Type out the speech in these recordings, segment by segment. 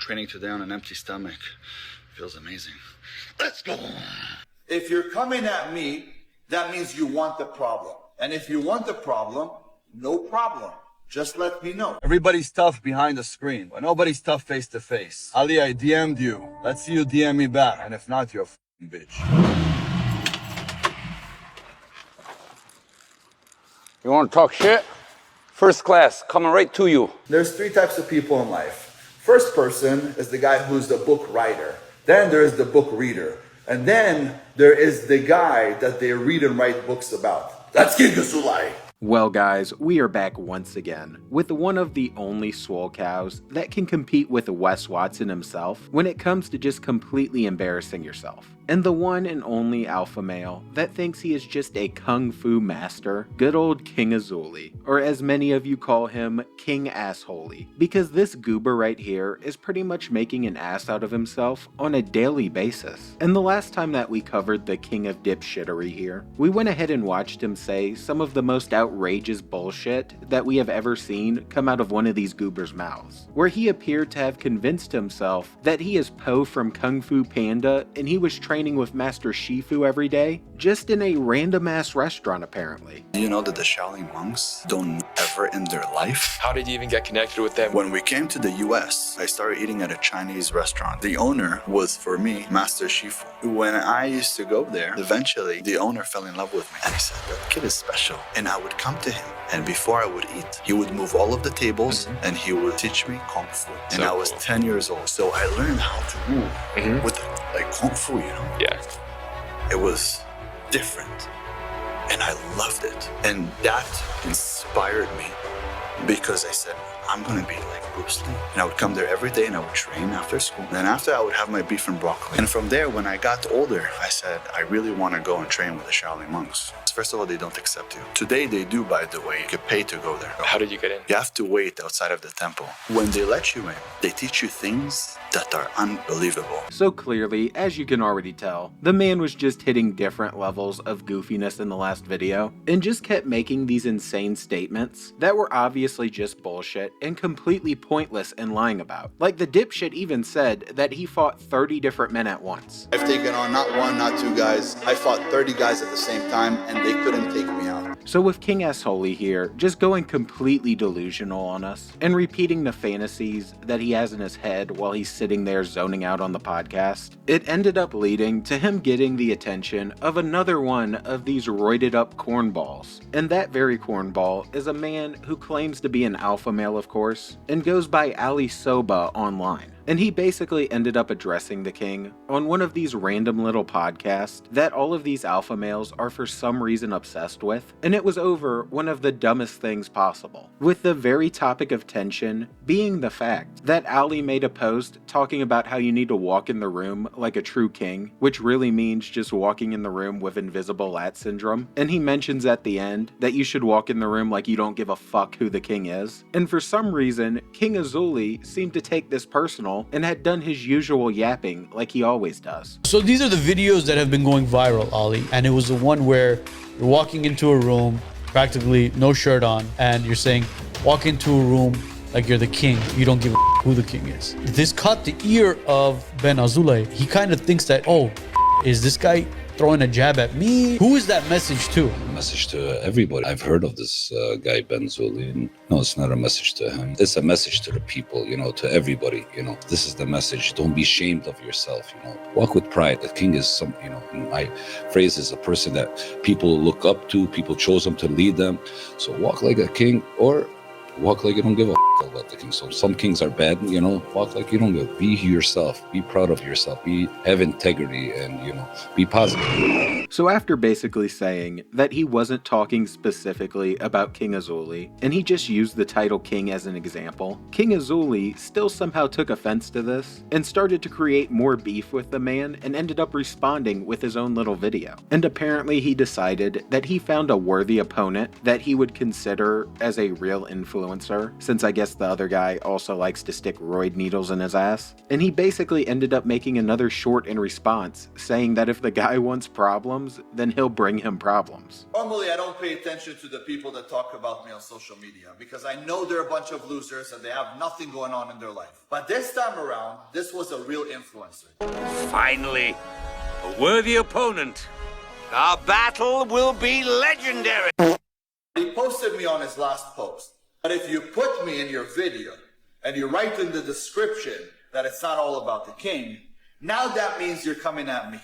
Training today on an empty stomach feels amazing. Let's go. If you're coming at me, that means you want the problem. And if you want the problem, no problem. Just let me know. Everybody's tough behind the screen, but nobody's tough face to face. Ali, I DM'd you. Let's see you DM me back. And if not, you're a f***ing bitch. You want to talk shit? First class, coming right to you. There's 3 types of people in life. First person is the guy who's the book writer. Then there is the book reader. And then there is the guy that they read and write books about. That's King Azoulay. Well guys, we are back once again with one of the only swole cows that can compete with Wes Watson himself when it comes to just completely embarrassing yourself. And the one and only alpha male that thinks he is just a kung fu master, good old King Azoulay, or as many of you call him, King Assholey, because this goober right here is pretty much making an ass out of himself on a daily basis. And the last time that we covered the king of dipshittery here, we went ahead and watched him say some of the most outrageous bullshit that we have ever seen come out of one of these goobers' mouths, where he appeared to have convinced himself that he is Po from Kung Fu Panda and he was training with Master Shifu every day, just in a random ass restaurant apparently. Do you know that the Shaolin monks don't ever in their life? How did you even get connected with them? When we came to the US, I started eating at a Chinese restaurant. The owner was, for me, Master Shifu. When I used to go there, eventually the owner fell in love with me. And he said, that kid is special. And I would come to him, and before I would eat, he would move all of the tables and he would teach me Kung Fu. And I was 10 years old. So I learned how to move with like Kung Fu, you know? Yeah. It was different. And I loved it. And that inspired me because I said, I'm gonna be like Bruce Lee. And I would come there every day and I would train after school. And then after I would have my beef and broccoli. And from there, when I got older, I said, I really want to go and train with the Shaolin monks. First of all, they don't accept you. Today they do, by the way. You get paid to go there. How did you get in? You have to wait outside of the temple. When they let you in, they teach you things that are unbelievable. So clearly, as you can already tell, the man was just hitting different levels of goofiness in the last video, and just kept making these insane statements that were obviously just bullshit and completely pointless and lying about. Like the dipshit even said that he fought 30 different men at once. I've taken on not 1, not 2 guys. I fought 30 guys at the same time, and they couldn't take me out. So with King Assholey here, just going completely delusional on us, and repeating the fantasies that he has in his head while he's sitting there zoning out on the podcast, it ended up leading to him getting the attention of another one of these roided up cornballs. And that very cornball is a man who claims to be an alpha male, of course, and goes by Ali Soba online. And he basically ended up addressing the king on one of these random little podcasts that all of these alpha males are for some reason obsessed with, and it was over one of the dumbest things possible, with the very topic of tension being the fact that Ali made a post talking about how you need to walk in the room like a true king, which really means just walking in the room with invisible lat syndrome, and he mentions at the end that you should walk in the room like you don't give a fuck who the king is. And for some reason, King Azoulay seemed to take this personal and had done his usual yapping like he always does. So these are the videos that have been going viral, Ali, and it was the one where you're walking into a room, practically no shirt on, and you're saying, walk into a room like you're the king, you don't give a who the king is. This caught the ear of Ben Azoulay. He kind of thinks that, oh, is this guy throwing a jab at me? Who is that message to? Message to everybody. I've heard of this guy Ben Azoulay. No, it's not a message to him. It's a message to the people, you know, to everybody. You know, this is the message. Don't be ashamed of yourself. You know, walk with pride. The king is some, you know, in my phrase, is a person that people look up to. People chose him to lead them. So walk like a king, or walk like you don't give a about the king. So some kings are bad, you know, walk like you don't give. Be yourself. Be proud of yourself. Have integrity, and, you know, be positive. So after basically saying that he wasn't talking specifically about King Azoulay, and he just used the title king as an example, King Azoulay still somehow took offense to this and started to create more beef with the man and ended up responding with his own little video. And apparently he decided that he found a worthy opponent that he would consider as a real influencer, since I guess the other guy also likes to stick roid needles in his ass. And he basically ended up making another short in response, saying that if the guy wants problems, problems, then he'll bring him problems. Normally, I don't pay attention to the people that talk about me on social media because I know they're a bunch of losers and they have nothing going on in their life. But this time around, this was a real influencer. Finally, a worthy opponent. Our battle will be legendary. He posted me on his last post. But if you put me in your video and you write in the description that it's not all about the king, now that means you're coming at me.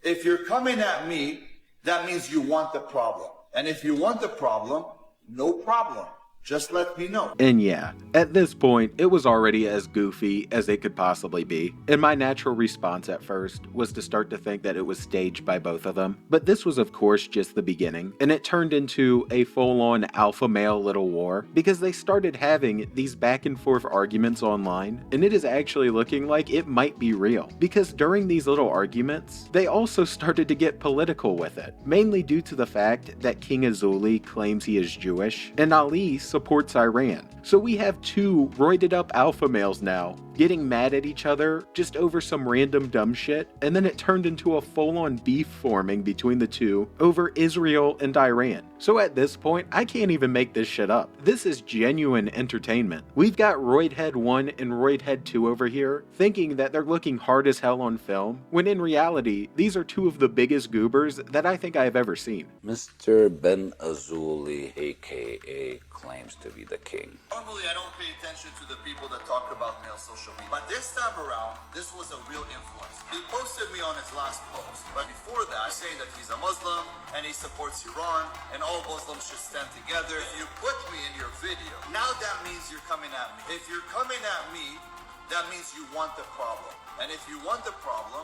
If you're coming at me, that means you want the problem. And if you want the problem, no problem. Just let me know. And yeah, at this point, it was already as goofy as it could possibly be. And my natural response at first was to start to think that it was staged by both of them. But this was of course just the beginning, and it turned into a full-on alpha male little war because they started having these back and forth arguments online, and it is actually looking like it might be real. Because during these little arguments, they also started to get political with it, mainly due to the fact that King Azoulay claims he is Jewish, and Ali supports Iran. So we have two roided up alpha males now getting mad at each other just over some random dumb shit, and then it turned into a full-on beef forming between the two over Israel and Iran. So at this point, I can't even make this shit up. This is genuine entertainment. We've got Roidhead 1 and Roidhead 2 over here thinking that they're looking hard as hell on film, when in reality, these are two of the biggest goobers that I think I've ever seen. Mr. Ben Azoulay, aka, claims to be the king. Normally, I don't pay attention to the people that talk about me on social media. But this time around, this was a real influence. He posted me on his last post. But before that, saying that he's a Muslim and he supports Iran and all Muslims should stand together. If you put me in your video, now that means you're coming at me. If you're coming at me, that means you want the problem. And if you want the problem,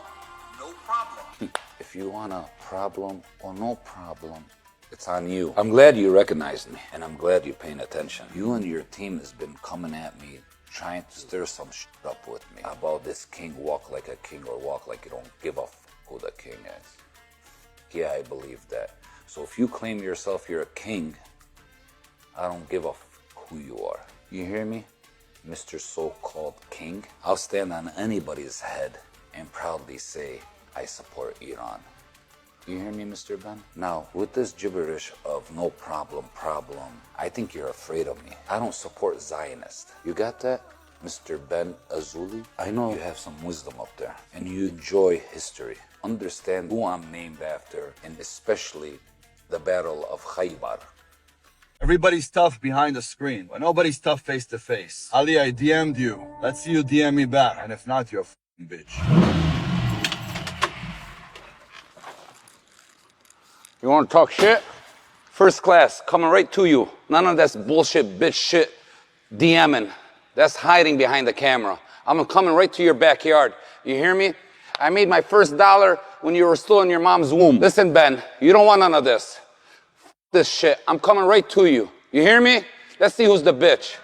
no problem. If you want a problem or no problem, it's on you. I'm glad you recognized me, and I'm glad you're paying attention. You and your team has been coming at me, trying to stir some shit up with me about this king walk like a king or walk like you don't give a f who the king is. Yeah, I believe that. So if you claim yourself you're a king, I don't give a f who you are. You hear me, Mr. So-called king? I'll stand on anybody's head and proudly say I support Iran. You hear me, Mr. Ben? Now, with this gibberish of no problem, I think you're afraid of me. I don't support Zionists. You got that, Mr. Ben Azoulay? I know you have some wisdom up there, and you enjoy history. Understand who I'm named after, and especially the Battle of Khaybar. Everybody's tough behind the screen, but nobody's tough face to face. Ali, I DM'd you. Let's see you DM me back. And if not, you're a f***ing bitch. You want to talk shit? First class, coming right to you. None of that bullshit, bitch shit, DMing. That's hiding behind the camera. I'm coming right to your backyard. You hear me? I made my first dollar when you were still in your mom's womb. Listen, Ben, you don't want none of this. F this shit. I'm coming right to you. You hear me? Let's see who's the bitch.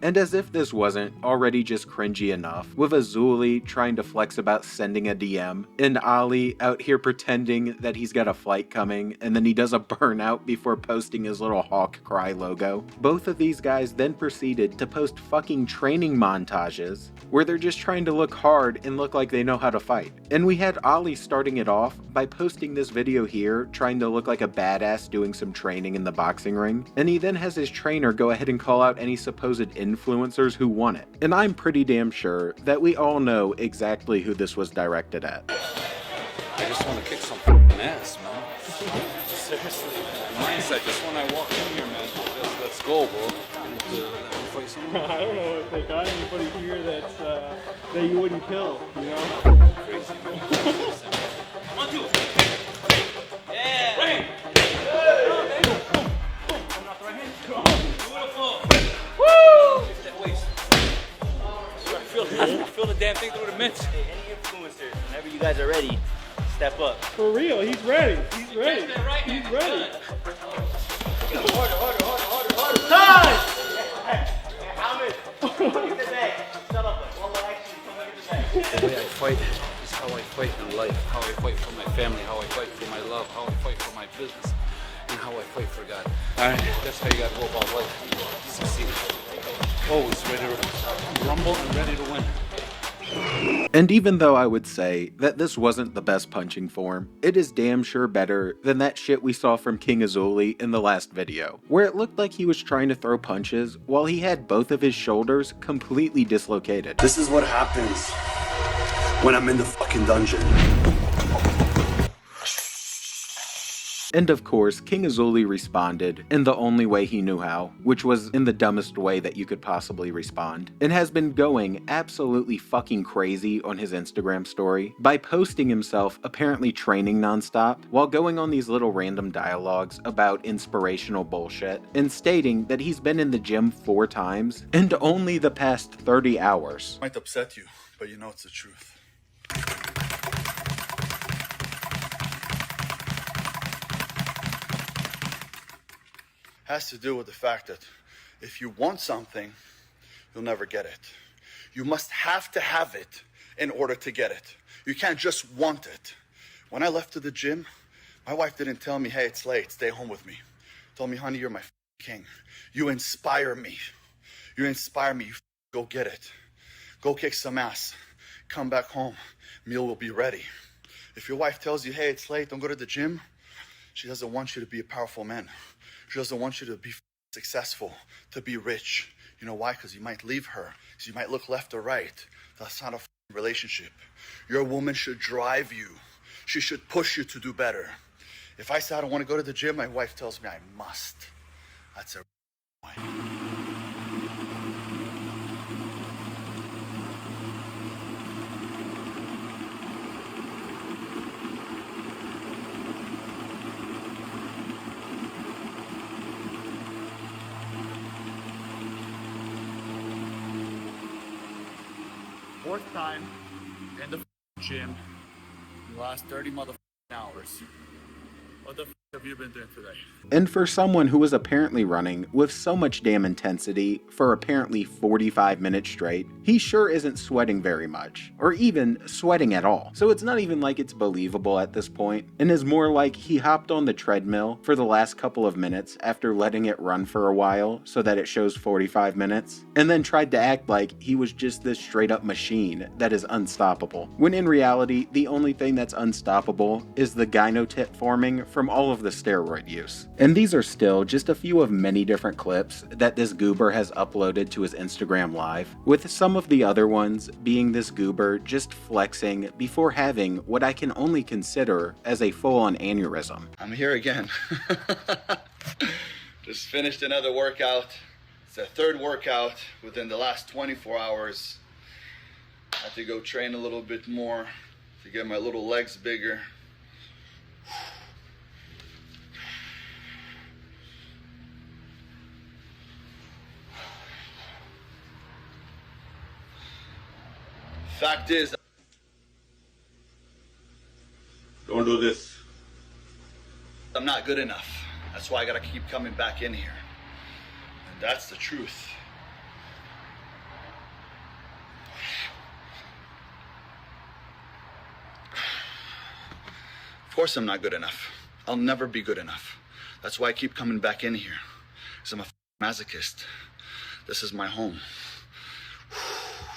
And as if this wasn't already just cringy enough, with Azoulay trying to flex about sending a DM, and Ali out here pretending that he's got a flight coming, and then he does a burnout before posting his little hawk cry logo, both of these guys then proceeded to post fucking training montages where they're just trying to look hard and look like they know how to fight. And we had Ali starting it off by posting this video here, trying to look like a badass doing some training in the boxing ring, and he then has his trainer go ahead and call out any supposed influencers who won it. And I'm pretty damn sure that we all know exactly who this was directed at. I just want to kick some fucking ass, man. Seriously, man. Mindset, just when I walk in here, man, let's go, bro. I don't know if they got anybody here that you wouldn't kill, you know? Crazy, man. 1, 2. Yeah. Right. Beautiful. Woo! That waist. I feel the damn thing through the mitts. Hey, any influencers, whenever you guys are ready, step up. For real, he's ready. He's ready. Right He's ready. Harder. Nice! Hey, Ahmed, look at the bag. Shut up. Well, actually, come look at the bag. The way I fight is how I fight in life, how I fight for my family, how I fight for my love, how I fight for my business, and how I fight for God. Alright, that's how you gotta go about life. Succeed. Always ready to rumble and ready to win. And even though I would say that this wasn't the best punching form, it is damn sure better than that shit we saw from King Azoulay in the last video, where it looked like he was trying to throw punches while he had both of his shoulders completely dislocated. This is what happens when I'm in the fucking dungeon. And of course, King Azoulay responded in the only way he knew how, which was in the dumbest way that you could possibly respond, and has been going absolutely fucking crazy on his Instagram story by posting himself apparently training nonstop while going on these little random dialogues about inspirational bullshit and stating that he's been in the gym 4 times and only the past 30 hours. Might upset you, but you know it's the truth. Has to do with the fact that if you want something, you'll never get it. You must have to have it in order to get it. You can't just want it. When I left to the gym, my wife didn't tell me, hey, it's late, stay home with me. Told me, honey, you're my king. You inspire me. You inspire me. You go get it. Go kick some ass. Come back home. Meal will be ready. If your wife tells you, hey, it's late, don't go to the gym, she doesn't want you to be a powerful man. She doesn't want you to be successful, to be rich. You know why? Because you might leave her. Because you might look left or right. That's not a relationship. Your woman should drive you. She should push you to do better. If I say I don't want to go to the gym, my wife tells me I must. That's a point. Fourth time in the gym in the last 30 hours. What the have you been doing today? And for someone who was apparently running with so much damn intensity for apparently 45 minutes straight, he sure isn't sweating very much, or even sweating at all. So it's not even like it's believable at this point, and is more like he hopped on the treadmill for the last couple of minutes after letting it run for a while so that it shows 45 minutes, and then tried to act like he was just this straight up machine that is unstoppable. When in reality, the only thing that's unstoppable is the gynotype forming from all of the steroid use. And these are still just a few of many different clips that this goober has uploaded to his Instagram live, with some of the other ones being this goober just flexing before having what I can only consider as a full-on aneurysm. I'm here again. Just finished another workout. It's the third workout within the last 24 hours. I had to go train a little bit more to get my little legs bigger. Fact is, Don't do this. I'm not good enough. That's why I gotta keep coming back in here. And that's the truth. Of course I'm not good enough. I'll never be good enough. That's why I keep coming back in here. Because I'm a masochist. This is my home.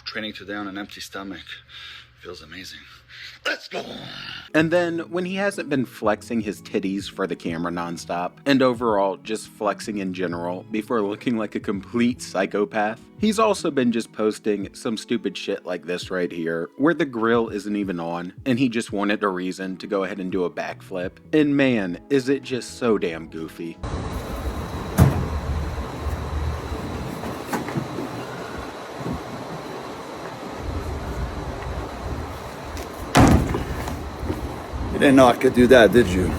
Training today on an empty stomach feels amazing. Let's go! And then, when he hasn't been flexing his titties for the camera nonstop, and overall just flexing in general before looking like a complete psychopath, he's also been just posting some stupid shit like this right here, where the grill isn't even on, and he just wanted a reason to go ahead and do a backflip. And man, is it just so damn goofy. You didn't know I could do that, did you?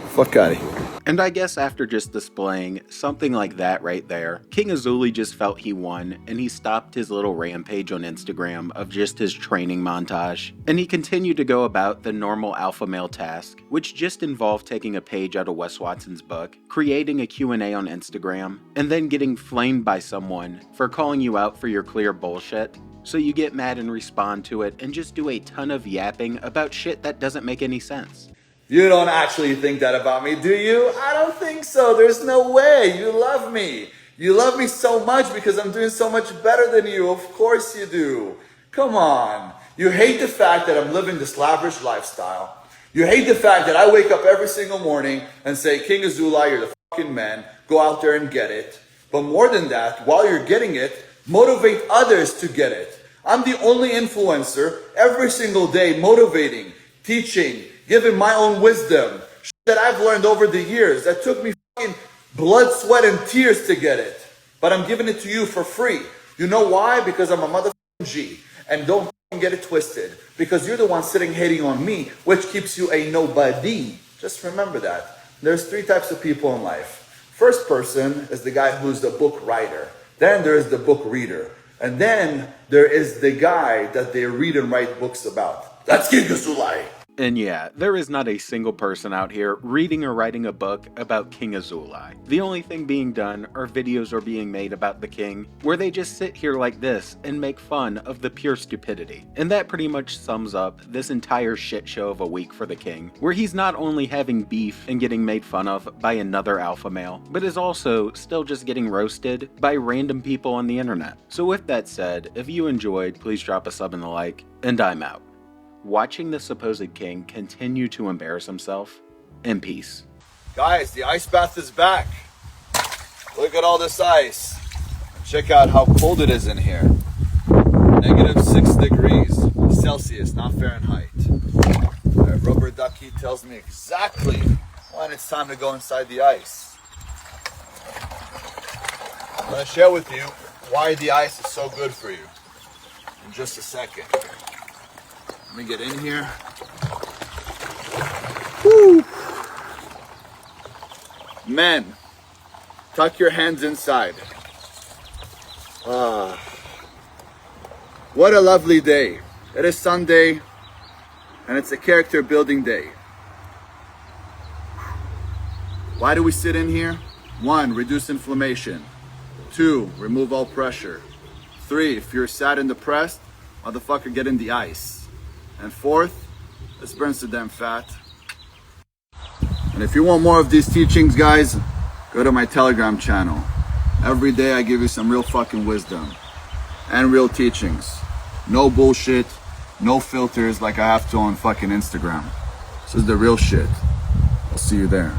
Fuck out of here. And I guess after just displaying something like that right there, King Azoulay just felt he won, and he stopped his little rampage on Instagram of just his training montage, and he continued to go about the normal alpha male task, which just involved taking a page out of Wes Watson's book, creating a Q&A on Instagram, and then getting flamed by someone for calling you out for your clear bullshit. So you get mad and respond to it and just do a ton of yapping about shit that doesn't make any sense. You don't actually think that about me, do you? I don't think so. There's no way. You love me. You love me so much because I'm doing so much better than you. Of course you do. Come on. You hate the fact that I'm living this lavish lifestyle. You hate the fact that I wake up every single morning and say, King Azoulay, you're the fucking man. Go out there and get it. But more than that, while you're getting it, motivate others to get it. I'm the only influencer every single day motivating, teaching, giving my own wisdom that I've learned over the years that took me fucking blood, sweat, and tears to get it. But I'm giving it to you for free. You know why? Because I'm a motherfucking G. And don't get it twisted. Because you're the one sitting hating on me, which keeps you a nobody. Just remember that. There's three types of people in life. First person is the guy who's the book writer. Then there is the book reader. And then there is the guy that they read and write books about. That's King Azoulay. And yeah, there is not a single person out here reading or writing a book about King Azoulay. The only thing being done are videos are being made about the king, where they just sit here like this and make fun of the pure stupidity. And that pretty much sums up this entire shit show of a week for the king, where he's not only having beef and getting made fun of by another alpha male, but is also still just getting roasted by random people on the internet. So with that said, if you enjoyed, please drop a sub and a like, and I'm out. Watching the supposed king continue to embarrass himself in peace. Guys, the ice bath is back. Look at all this ice. Check out how cold it is in here. -6 degrees Celsius, not Fahrenheit. The rubber ducky tells me exactly when it's time to go inside the ice. I'm going to share with you why the ice is so good for you in just a second. Let me get in here. Woo. Men, tuck your hands inside. What a lovely day. It is Sunday, and it's a character building day. Why do we sit in here? 1, reduce inflammation. 2, remove all pressure. 3, if you're sad and depressed, motherfucker, get in the ice. And 4th, this burns the damn fat. And if you want more of these teachings, guys, go to my Telegram channel. Every day I give you some real fucking wisdom and real teachings. No bullshit, no filters like I have to on fucking Instagram. This is the real shit. I'll see you there.